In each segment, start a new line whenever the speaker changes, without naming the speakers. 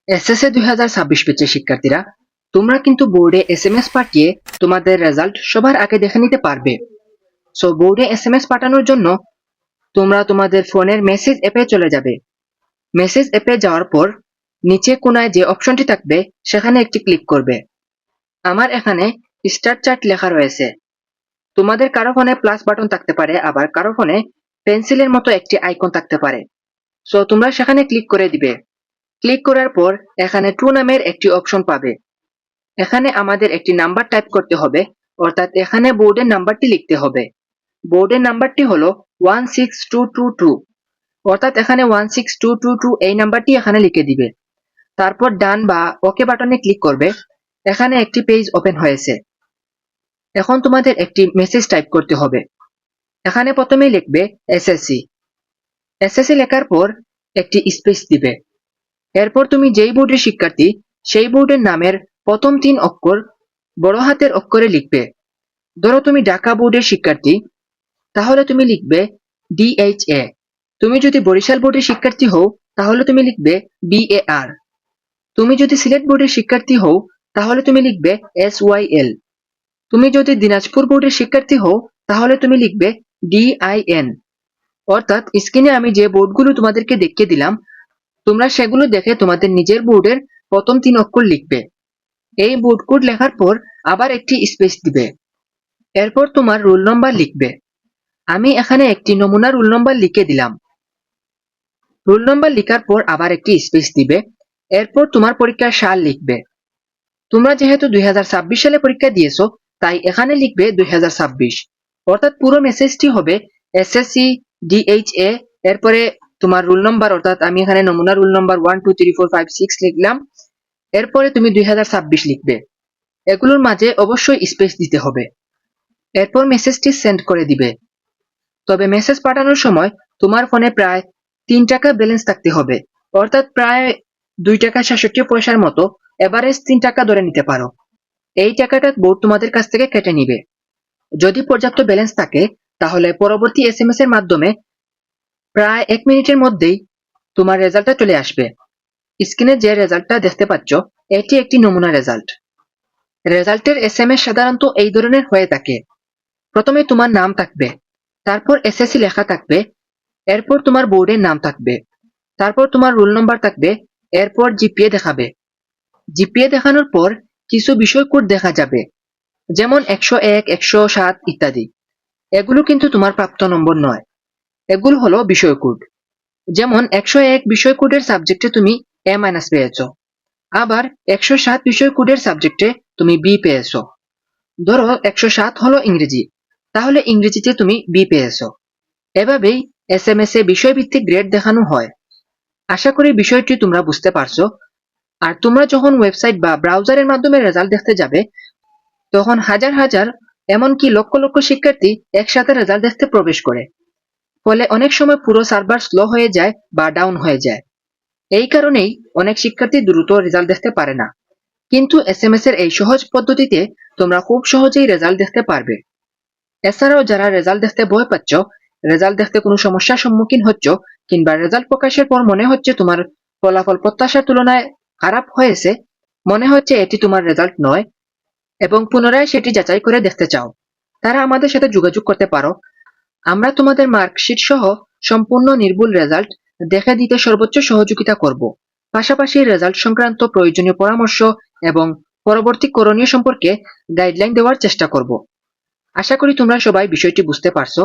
SSC 2026 ব্যাচের শিক্ষার্থীরা, তোমরা কিন্তু বোর্ডে এসএমএস পাঠিয়ে তোমাদের রেজাল্ট সবার আগে দেখে নিতে পারবে। সো বোর্ডে এসএমএস পাঠানোর জন্য তোমরা তোমাদের ফোনের মেসেজ অ্যাপে চলে যাবে। মেসেজ অ্যাপে যাওয়ার পর নিচে কোনায় যে অপশনটি থাকবে সেখানে একটি ক্লিক করবে। আমার এখানে স্টার চার্ট লেখা রয়েছে। তোমাদের কারো ফোনে প্লাস বাটন থাকতে পারে, আবার কারো ফোনে পেন্সিলের মতো একটি আইকন থাকতে পারে। সো তোমরা সেখানে ক্লিক করে দিবে। ক্লিক করার পর এখানে টু নামের একটি অপশন পাবে। এখানে আমাদের একটি নাম্বার টাইপ করতে হবে, অর্থাৎ এখানে বোর্ডের নাম্বারটি লিখতে হবে। বোর্ডের নাম্বারটি হলো 16222, অর্থাৎ এখানে 16222 এই নাম্বারটি এখানে লিখে দিবে। তারপর ডান বা ওকে বাটনে ক্লিক করবে। এখানে একটি পেজ ওপেন হয়েছে। এখন তোমাদের একটি মেসেজ টাইপ করতে হবে। এখানে প্রথমেই লিখবে এসএসসি। এসএসসি লেখার পর একটি স্পেস দিবে। এরপর তুমি যেই বোর্ডের শিক্ষার্থী সেই বোর্ডের নামের প্রথম 3 অক্ষর বড় হাতের অক্ষরে লিখবে। ধরো তুমি ঢাকা বোর্ডের শিক্ষার্থী, তাহলে তুমি লিখবে DHA। তুমি যদি বরিশাল বোর্ডের শিক্ষার্থী হও তাহলে তুমি লিখবে BAR। তুমি যদি সিলেট বোর্ডের শিক্ষার্থী হও তাহলে তুমি লিখবে SYL। তুমি যদি দিনাজপুর বোর্ডের শিক্ষার্থী হও তাহলে তুমি লিখবে DIN। অর্থাৎ স্ক্রিনে আমি যে বোর্ডগুলো তোমাদেরকে দেখিয়ে দিলাম, তোমরা সেগুলো দেখে তোমাদের নিজের বোর্ডের প্রথম 3 অক্ষর লিখবে। এই বোর্ড কোড লেখার পর আবার একটি স্পেস দিবে। এরপর তোমার রোল নম্বর লিখবে। আমি এখানে একটি নমুনা রোল নম্বর লিখে দিলাম। রোল নম্বর লেখার পর আবার একটি স্পেস দিবে। এরপর তোমার পরীক্ষার সাল লিখবে। তোমরা যেহেতু 2026 সালে পরীক্ষা দিয়েছো, তাই এখানে লিখবে 2026। অর্থাৎ পুরো মেসেজটি হবে এসএসসি DHA, এরপরে তোমার রোল নম্বর, অর্থাৎ আমি এখানে নমুনা রোল নম্বর 1 2 3 4 5 6 লিখলাম। এরপরে তুমি 2026 লিখবে। এগুলোর মাঝে অবশ্যই স্পেস দিতে হবে। এরপর মেসেজটি সেন্ড করে দিবে। তবে মেসেজ পাঠানোর সময় তোমার ফোনে প্রায় 3 টাকা ব্যালেন্স থাকতে হবে, অর্থাৎ প্রায় 2 টাকা 66 পয়সার মতো। এভারেজ 3 টাকা ধরে নিতে পারো। এই টাকাটা বোর্ড তোমাদের কাছ থেকে কেটে নিবে। যদি পর্যাপ্ত ব্যালেন্স থাকে তাহলে পরবর্তী এসএমএস এর মাধ্যমে প্রায় 1 মিনিটের মধ্যেই তোমার রেজাল্টটা চলে আসবে। স্ক্রিনে যে রেজাল্টটা দেখতে পাচ্ছ এটি একটি নমুনা রেজাল্ট। রেজাল্টের এসএমএস সাধারণত এই ধরনের হয়ে থাকে। প্রথমে তোমার নাম থাকবে, তারপর এসএসসি লেখা থাকবে, এরপর তোমার বোর্ডের নাম থাকবে, তারপর তোমার রোল নম্বর থাকবে, এরপর জিপিএ দেখাবে। জিপিএ দেখানোর পর কিছু বিষয় কোড দেখা যাবে, যেমন 101, 107 ইত্যাদি। এগুলো কিন্তু তোমার প্রাপ্ত নম্বর নয়, এগুলো হলো বিষয় কোড। যেমন 101 বিষয় কোডের সাবজেক্টে তুমি A- পেয়েছো, আবার 107 বিষয় কোডের সাবজেক্টে তুমি B পেয়েছো। ধরো 107 হলো ইংরেজি, তাহলে ইংরেজিতে তুমি B পেয়েছো। এভাবেই এসএমএস এ বিষয়ভিত্তিক গ্রেড দেখানো হয়। আশা করি বিষয়টি তোমরা বুঝতে পারছো। আর তোমরা যখন ওয়েবসাইট বা ব্রাউজারের মাধ্যমে রেজাল্ট দেখতে যাবে, তখন হাজার হাজার, এমনকি লক্ষ লক্ষ শিক্ষার্থী একসাথে রেজাল্ট দেখতে প্রবেশ করে। ফলে অনেক সময় পুরো সার্ভার স্লো হয়ে যায় বা ডাউন হয়ে যায়। এই কারণেই অনেক শিক্ষার্থী দ্রুত রেজাল্ট দেখতে পারে না। কিন্তু এসএমএস এর এই সহজ পদ্ধতিতে তোমরা খুব সহজেই রেজাল্ট দেখতে পারবে। এছাড়াও যারা রেজাল্ট দেখতে ভয় পাচ্ছ, রেজাল্ট দেখতে কোনো সমস্যার সম্মুখীন হচ্ছ, কিংবা রেজাল্ট প্রকাশের পর মনে হচ্ছে তোমার ফলাফল প্রত্যাশার তুলনায় খারাপ হয়েছে, মনে হচ্ছে এটি তোমার রেজাল্ট নয়, এবং পুনরায় সেটি যাচাই করে দেখতে চাও, তারা আমাদের সাথে যোগাযোগ করতে পারো। আমরা তোমাদের মার্কশিট সহ সম্পূর্ণ নির্ভুল রেজাল্ট দেখে দিতে সর্বোচ্চ সহযোগিতা করব। পাশাপাশি রেজাল্ট সংক্রান্ত প্রয়োজনীয় পরামর্শ এবং পরবর্তী করণীয় সম্পর্কে গাইডলাইন দেওয়ার চেষ্টা করব। আশা করি তোমরা সবাই বিষয়টি বুঝতে পারছো।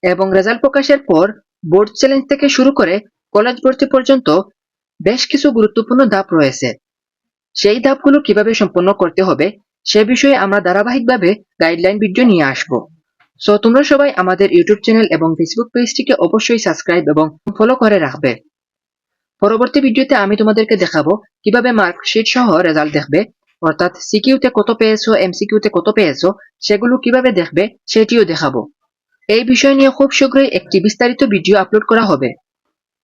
এবং রেজাল্ট প্রকাশের পর বোর্ড চ্যালেঞ্জ থেকে শুরু করে কলেজ ভর্তি পর্যন্ত বেশ কিছু গুরুত্বপূর্ণ ধাপ রয়েছে। সেই ধাপগুলো কিভাবে সম্পন্ন করতে হবে সে বিষয়ে আমরা ধারাবাহিকভাবে গাইডলাইন ভিডিও নিয়ে আসব। সো তোমরা সবাই আমাদের ইউটিউব চ্যানেল এবং ফেসবুক পেজটিকে অবশ্যই সাবস্ক্রাইব এবং ফলো করে রাখবে। পরবর্তী ভিডিওতে আমি তোমাদেরকে দেখাবো কিভাবে মার্কশিট সহ রেজাল্ট দেখবে, অর্থাৎ সিকিউতে কত পেয়েছো, এমসিকিউতে কত পেয়েছো, সেগুলো কিভাবে দেখবে সেটিও দেখাবো। এই বিষয় নিয়ে খুব শীঘ্রই একটি বিস্তারিত ভিডিও আপলোড করা হবে।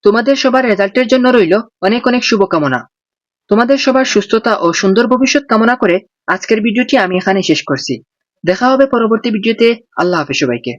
তোমাদের সবার রেজাল্টের জন্য রইল অনেক অনেক শুভকামনা। তোমাদের সবার সুস্থতা ও সুন্দর ভবিষ্যৎ কামনা করে আজকের ভিডিওটি আমি এখানে শেষ করছি। দেখা হবে পরবর্তী ভিডিওতে। আল্লাহ হাফেজ সবাইকে।